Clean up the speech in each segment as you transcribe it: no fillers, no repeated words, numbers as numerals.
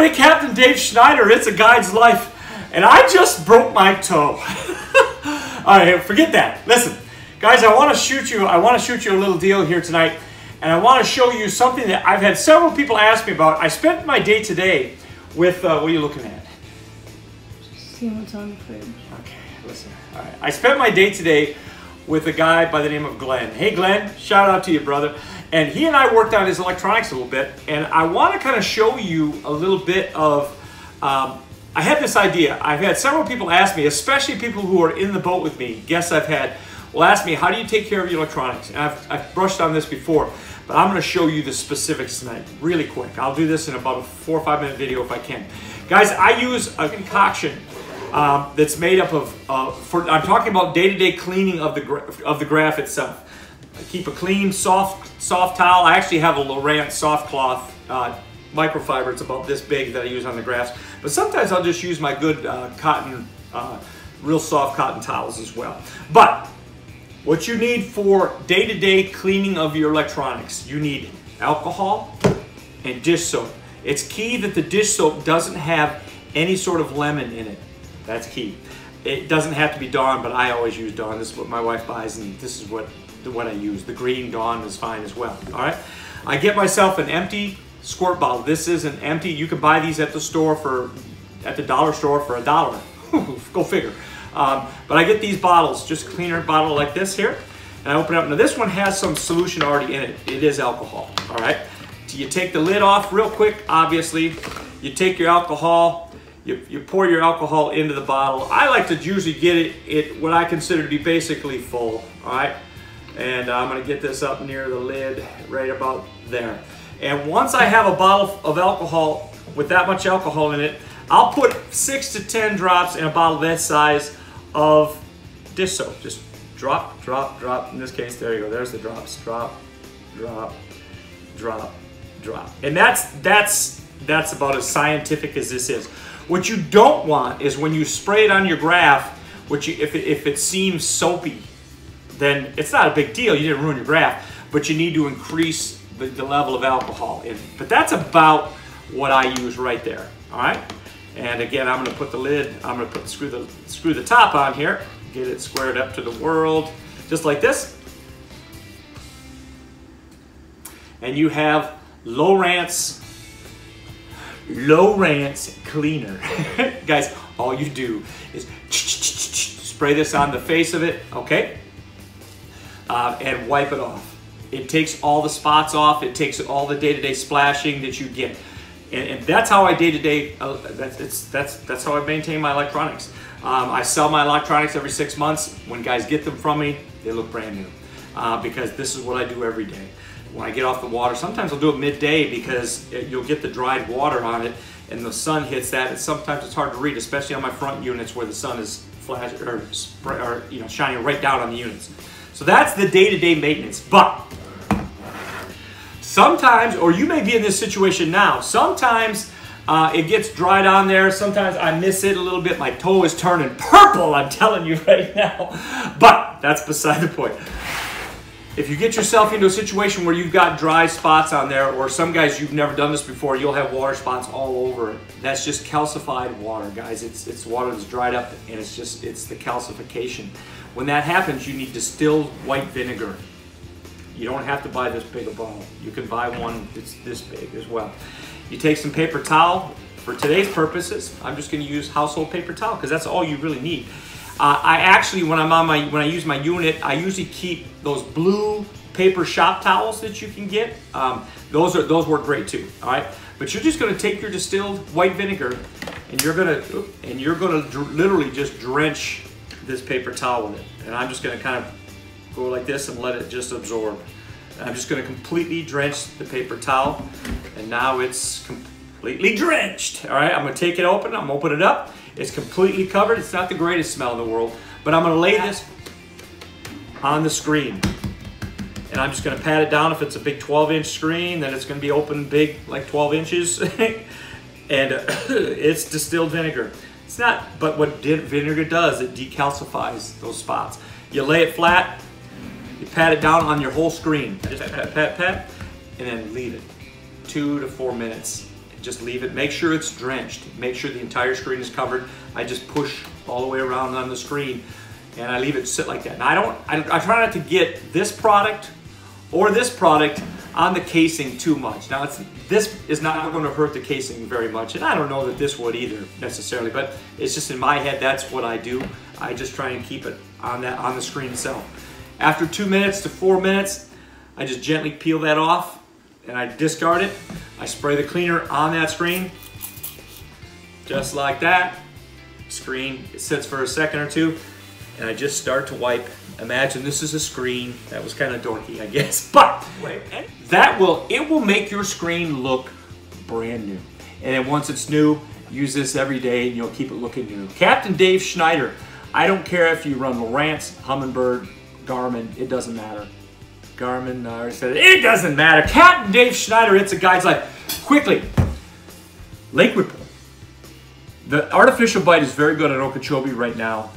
everybody, Captain Dave Schneider. It's a guide's life, and I just broke my toe. All right, forget that. Listen, guys, I want to shoot you a little deal here tonight, and I want to show you something that I've had several people ask me about. I spent my day today with what are you looking at? Just seeing what's on the fridge. Okay, listen. All right, I spent my day today with a guy by the name of Glenn. Hey, Glenn, shout out to you, brother. And he and I worked on his electronics a little bit, and I want to kind of show you a little bit of, I had this idea. I've had several people ask me, especially people who are in the boat with me, guests I've had, will ask me, how do you take care of your electronics? And I've brushed on this before, but I'm going to show you the specifics tonight, really quick. I'll do this in about a 4 or 5 minute video if I can. Guys, I use a concoction that's made up of, I'm talking about day-to-day cleaning of the graph itself. I keep a clean, soft towel. I actually have a Lowrance soft cloth microfiber. It's about this big that I use on the graphs. But sometimes I'll just use my good cotton, real soft cotton towels as well. But what you need for day-to-day cleaning of your electronics, you need alcohol and dish soap. It's key that the dish soap doesn't have any sort of lemon in it. That's key. It doesn't have to be Dawn, but I always use Dawn. This is what my wife buys, and this is what I use. The green Dawn is fine as well. All right. I get myself an empty squirt bottle. This is an empty. You can buy these at the store at the dollar store for $1. Go figure. But I get these bottles, just a cleaner bottle like this here, and I open it up. Now this one has some solution already in it. It is alcohol. All right. So you take the lid off real quick. Obviously, you take your alcohol. You pour your alcohol into the bottle. I like to usually get it what I consider to be basically full. All right. And I'm going to get this up near the lid, right about there. And once I have a bottle of alcohol with that much alcohol in it, I'll put 6 to 10 drops in a bottle that size of dish soap. Just drop, drop, drop. In this case, there you go. There's the drops. Drop, drop, drop, drop. And that's about as scientific as this is. What you don't want is when you spray it on your graph, if it seems soapy, then it's not a big deal. You didn't ruin your graph, but you need to increase the level of alcohol in it. But that's about what I use right there. All right. And again, I'm going to put the lid. I'm going to screw the top on here. Get it squared up to the world, just like this. And you have Lowrance cleaner. Guys, all you do is spray this on the face of it. Okay. And wipe it off. It takes all the spots off. It takes all the day-to-day splashing that you get, and that's how I day-to-day. That's how I maintain my electronics. I sell my electronics every 6 months. When guys get them from me, they look brand new because this is what I do every day. When I get off the water, sometimes I'll do it midday because you'll get the dried water on it, and the sun hits that. And sometimes it's hard to read, especially on my front units where the sun is shining right down on the units. So that's the day-to-day maintenance. But sometimes, or you may be in this situation now, sometimes it gets dried on there. Sometimes I miss it a little bit. My toe is turning purple, I'm telling you right now. But that's beside the point. If you get yourself into a situation where you've got dry spots on there, or some guys, you've never done this before, you'll have water spots all over it. That's just calcified water, guys. It's water that's dried up, and it's the calcification. When that happens, you need distilled white vinegar. You don't have to buy this big a bottle. You can buy one that's this big as well. You take some paper towel. For today's purposes, I'm just going to use household paper towel because that's all you really need. I actually, when I use my unit, I usually keep those blue paper shop towels that you can get. Those work great too. All right, but you're just going to take your distilled white vinegar, and you're going to literally just drench this paper towel with it. And I'm just going to kind of go like this and let it just absorb. And I'm just going to completely drench the paper towel, and now it's completely drenched. All right, I'm going to take it open. I'm going to open it up. It's completely covered. It's not the greatest smell in the world, but I'm going to lay this on the screen, and I'm just going to pat it down. If it's a big 12-inch screen, then it's going to be open big, like 12 inches, and it's distilled vinegar. It's not, but what vinegar does, it decalcifies those spots. You lay it flat, you pat it down on your whole screen. Just pat, pat, pat, and then leave it 2 to 4 minutes. Just leave it. Make sure it's drenched. Make sure the entire screen is covered. I just push all the way around on the screen, and I leave it sit like that. Now I try not to get this product or this product on the casing too much. Now this is not going to hurt the casing very much, and I don't know that this would either necessarily, but it's just in my head that's what I do. I just try and keep it on the screen itself. After 2 minutes to 4 minutes, I just gently peel that off and I discard it. I spray the cleaner on that screen, just like that. Screen sits for a second or two, and I just start to wipe. Imagine this is a screen. That was kind of dorky, I guess, but it will make your screen look brand new. And then once it's new, use this every day and you'll keep it looking new. Captain Dave Schneider. I don't care if you run Lowrance, Humminbird, Garmin, it doesn't matter. Garmin, I already said it doesn't matter. Captain Dave Schneider, it's a guide's life. Quickly, lake report. The artificial bite is very good on Okeechobee right now.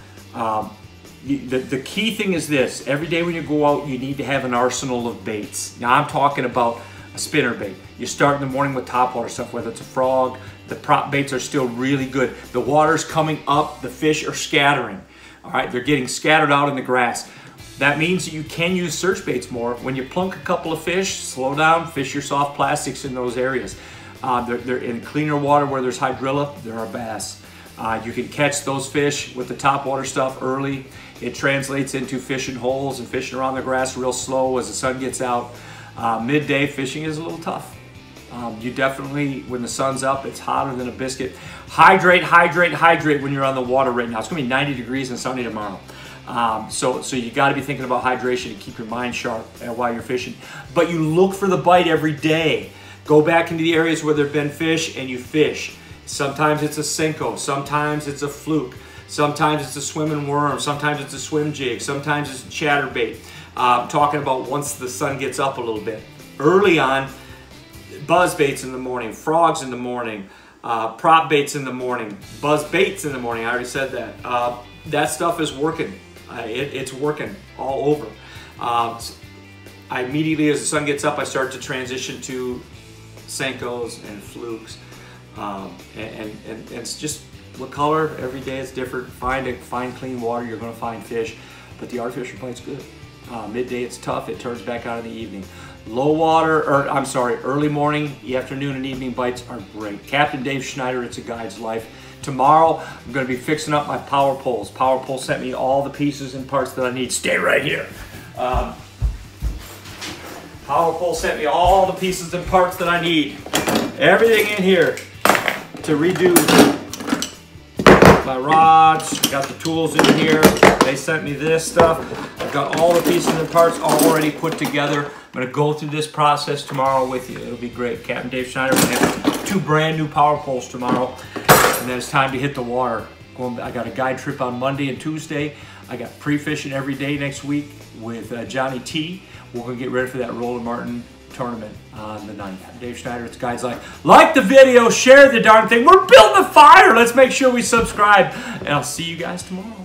The key thing is this: every day when you go out, you need to have an arsenal of baits. Now I'm talking about a spinner bait. You start in the morning with topwater stuff, whether it's a frog. The prop baits are still really good. The water's coming up, the fish are scattering. All right, they're getting scattered out in the grass. That means that you can use search baits more. When you plunk a couple of fish, slow down, fish your soft plastics in those areas. They're in cleaner water where there's hydrilla, there are bass. You can catch those fish with the topwater stuff early. It translates into fishing holes and fishing around the grass real slow as the sun gets out. Midday fishing is a little tough. You definitely, when the sun's up, it's hotter than a biscuit. Hydrate, hydrate, hydrate when you're on the water right now. It's gonna be 90 degrees and sunny tomorrow. So you gotta be thinking about hydration to keep your mind sharp while you're fishing. But you look for the bite every day. Go back into the areas where there've been fish and you fish. Sometimes it's a Senko, sometimes it's a fluke, sometimes it's a swimming worm, sometimes it's a swim jig, sometimes it's a chatterbait. Talking about once the sun gets up a little bit. Early on, buzz baits in the morning, frogs in the morning, prop baits in the morning, buzz baits in the morning, I already said that. That stuff is working. It's working all over. I immediately, as the sun gets up, I start to transition to Senkos and flukes. And it's just what color, every day it's different. Find clean water, you're gonna find fish, but the artificial bite's good. Midday it's tough, it turns back out in the evening. Early morning, afternoon and evening bites are great. Captain Dave Schneider, it's a guide's life. Tomorrow, I'm gonna be fixing up my power poles. Power pole sent me all the pieces and parts that I need. Stay right here. Power pole sent me all the pieces and parts that I need. Everything in here to redo my rods. Got the tools in here. They sent me this stuff. I've got all the pieces and parts already put together. I'm gonna go through this process tomorrow with you. It'll be great. Captain Dave Schneider, we're gonna have 2 brand new power poles tomorrow. And then it's time to hit the water. I got a guide trip on Monday and Tuesday. I got pre-fishing every day next week with Johnny T. We're gonna get ready for that Roland Martin tournament on the 9th. Dave Schneider, it's Guides Life. Like the video, share the darn thing. We're building a fire. Let's make sure we subscribe. And I'll see you guys tomorrow.